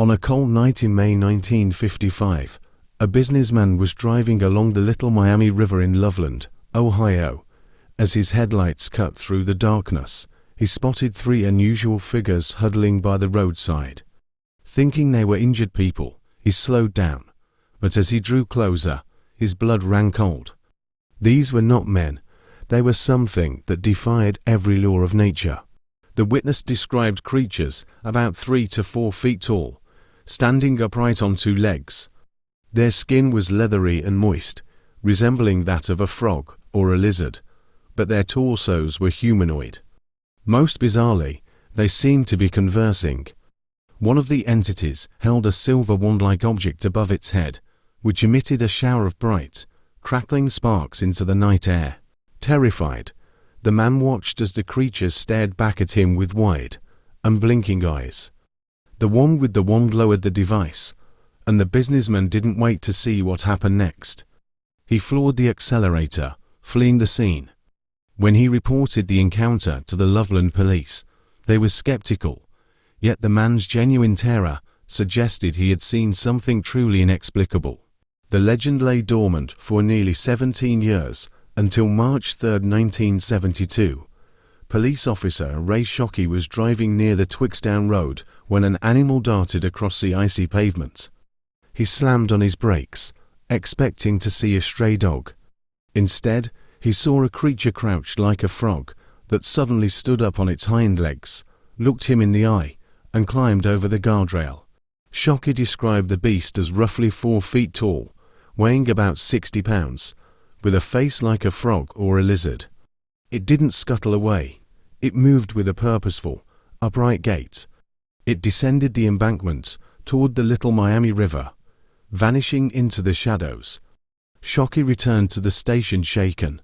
On a cold night in May 1955, a businessman was driving along the Little Miami River in Loveland, Ohio. As his headlights cut through the darkness, he spotted three unusual figures huddling by the roadside. Thinking they were injured people, he slowed down, but as he drew closer, his blood ran cold. These were not men, they were something that defied every law of nature. The witness described creatures about 3 to 4 feet tall, standing upright on two legs. Their skin was leathery and moist, resembling that of a frog or a lizard, but their torsos were humanoid. Most bizarrely, they seemed to be conversing. One of the entities held a silver wand-like object above its head, which emitted a shower of bright, crackling sparks into the night air. Terrified, the man watched as the creatures stared back at him with wide, unblinking eyes. The one with the wand lowered the device, and the businessman didn't wait to see what happened next. He floored the accelerator, fleeing the scene. When he reported the encounter to the Loveland police, they were skeptical, yet the man's genuine terror suggested he had seen something truly inexplicable. The legend lay dormant for nearly 17 years, until March 3, 1972. Police officer Ray Shockey was driving near the Twixtown Road when an animal darted across the icy pavement. He slammed on his brakes, expecting to see a stray dog. Instead, he saw a creature crouched like a frog that suddenly stood up on its hind legs, looked him in the eye, and climbed over the guardrail. Shockey described the beast as roughly 4 feet tall, weighing about 60 pounds, with a face like a frog or a lizard. It didn't scuttle away. It moved with a purposeful, upright gait. It descended the embankment toward the Little Miami River, vanishing into the shadows. Shockey returned to the station shaken,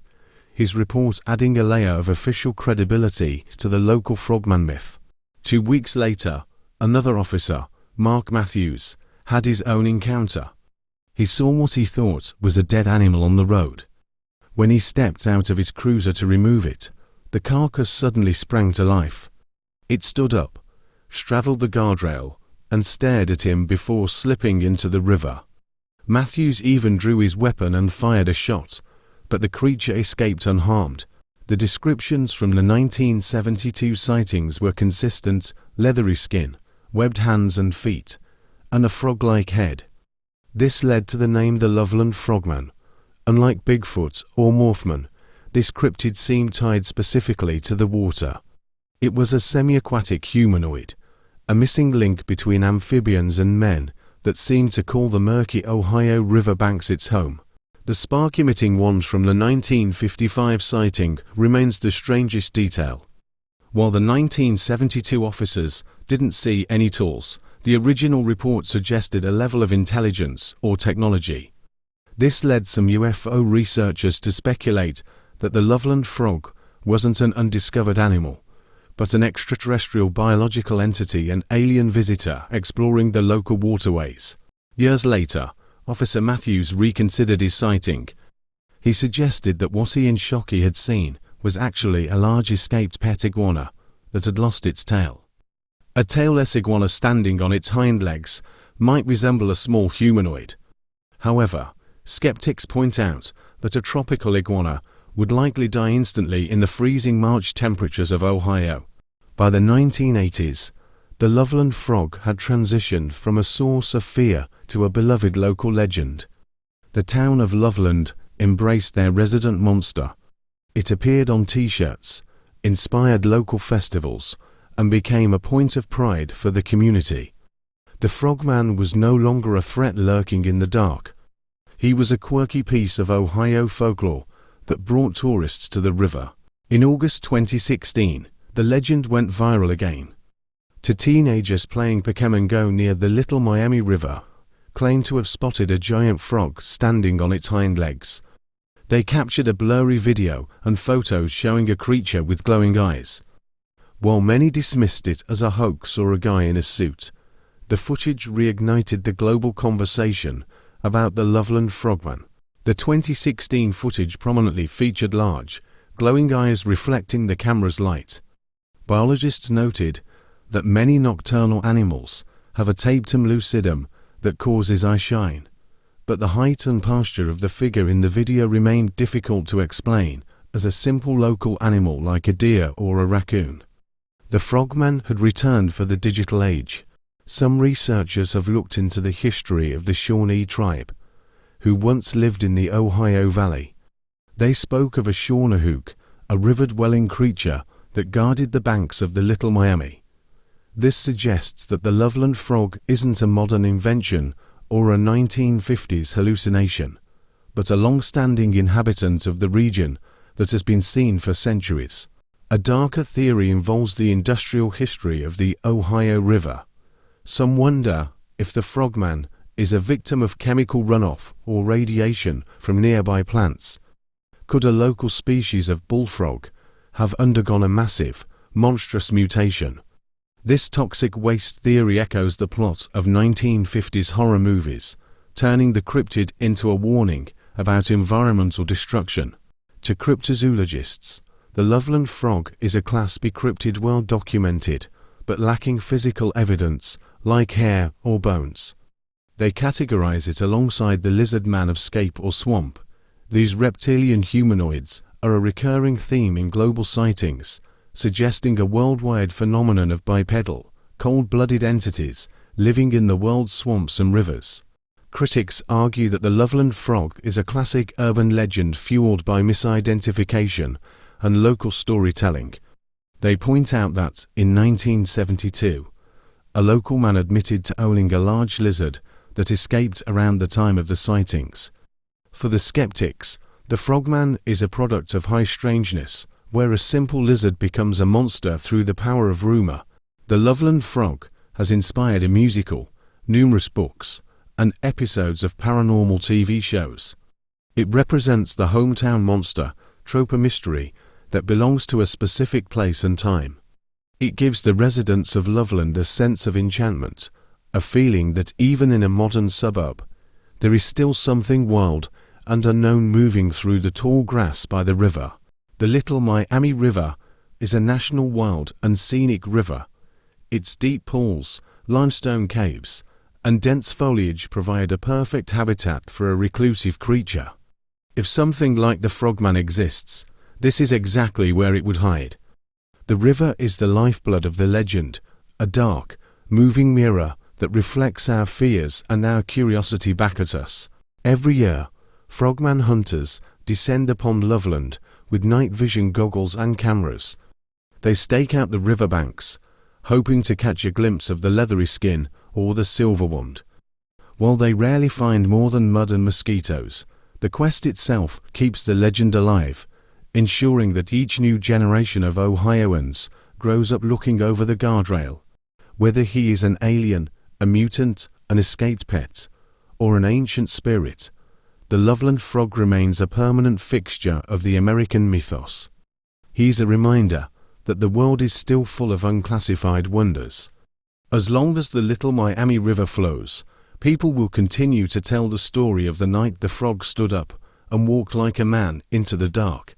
his report adding a layer of official credibility to the local frogman myth. 2 weeks later, another officer, Mark Matthews, had his own encounter. He saw what he thought was a dead animal on the road. When he stepped out of his cruiser to remove it, the carcass suddenly sprang to life. It stood up, straddled the guardrail, and stared at him before slipping into the river. Matthews even drew his weapon and fired a shot, but the creature escaped unharmed. The descriptions from the 1972 sightings were consistent: leathery skin, webbed hands and feet, and a frog-like head. This led to the name the Loveland Frogman. Unlike Bigfoot or Morphman, this cryptid seemed tied specifically to the water. It was a semi-aquatic humanoid, a missing link between amphibians and men that seemed to call the murky Ohio river banks its home. The spark-emitting wand from the 1955 sighting remains the strangest detail. While the 1972 officers didn't see any tools, the original report suggested a level of intelligence or technology. This led some UFO researchers to speculate that the Loveland Frog wasn't an undiscovered animal, but an extraterrestrial biological entity, an alien visitor exploring the local waterways. Years later, Officer Matthews reconsidered his sighting. He suggested that what he and Shockey had seen was actually a large escaped pet iguana that had lost its tail. A tailless iguana standing on its hind legs might resemble a small humanoid. However, skeptics point out that a tropical iguana would likely die instantly in the freezing March temperatures of Ohio. By the 1980s, the Loveland Frog had transitioned from a source of fear to a beloved local legend. The town of Loveland embraced their resident monster. It appeared on T-shirts, inspired local festivals, and became a point of pride for the community. The Frogman was no longer a threat lurking in the dark. He was a quirky piece of Ohio folklore that brought tourists to the river. In August 2016, the legend went viral again. Two teenagers playing Pokemon near the Little Miami River claimed to have spotted a giant frog standing on its hind legs. They captured a blurry video and photos showing a creature with glowing eyes. While many dismissed it as a hoax or a guy in a suit, the footage reignited the global conversation about the Loveland Frogman. The 2016 footage prominently featured large, glowing eyes reflecting the camera's light. Biologists noted that many nocturnal animals have a tapetum lucidum that causes eye shine, but the height and posture of the figure in the video remained difficult to explain as a simple local animal like a deer or a raccoon. The frogman had returned for the digital age. Some researchers have looked into the history of the Shawnee tribe, who once lived in the Ohio Valley. They spoke of a Shawnahook, a river-dwelling creature that guarded the banks of the Little Miami. This suggests that the Loveland Frog isn't a modern invention or a 1950s hallucination, but a long-standing inhabitant of the region that has been seen for centuries. A darker theory involves the industrial history of the Ohio River. Some wonder if the frogman is a victim of chemical runoff or radiation from nearby plants. Could a local species of bullfrog have undergone a massive, monstrous mutation? This toxic waste theory echoes the plot of 1950s horror movies, turning the cryptid into a warning about environmental destruction. To cryptozoologists, the Loveland Frog is a Class B cryptid well documented, but lacking physical evidence like hair or bones. They categorize it alongside the lizard man of scape or swamp. These reptilian humanoids are a recurring theme in global sightings, suggesting a worldwide phenomenon of bipedal, cold-blooded entities living in the world's swamps and rivers. Critics argue that the Loveland Frog is a classic urban legend fueled by misidentification and local storytelling. They point out that, in 1972, a local man admitted to owning a large lizard that escaped around the time of the sightings. For the skeptics, the frogman is a product of high strangeness, where a simple lizard becomes a monster through the power of rumor. The Loveland Frog has inspired a musical, numerous books, and episodes of paranormal TV shows. It represents the hometown monster trope, a mystery that belongs to a specific place and time. It gives the residents of Loveland a sense of enchantment, a feeling that even in a modern suburb, there is still something wild and unknown moving through the tall grass by the river. The Little Miami River is a national wild and scenic river. Its deep pools, limestone caves, and dense foliage provide a perfect habitat for a reclusive creature. If something like the frogman exists, this is exactly where it would hide. The river is the lifeblood of the legend, a dark, moving mirror that reflects our fears and our curiosity back at us. Every year, frogman hunters descend upon Loveland with night vision goggles and cameras. They stake out the riverbanks, hoping to catch a glimpse of the leathery skin or the silver wand. While they rarely find more than mud and mosquitoes, the quest itself keeps the legend alive, ensuring that each new generation of Ohioans grows up looking over the guardrail. Whether he is an alien, a mutant, an escaped pet, or an ancient spirit, the Loveland Frog remains a permanent fixture of the American mythos. He's a reminder that the world is still full of unclassified wonders. As long as the Little Miami River flows, people will continue to tell the story of the night the frog stood up and walked like a man into the dark.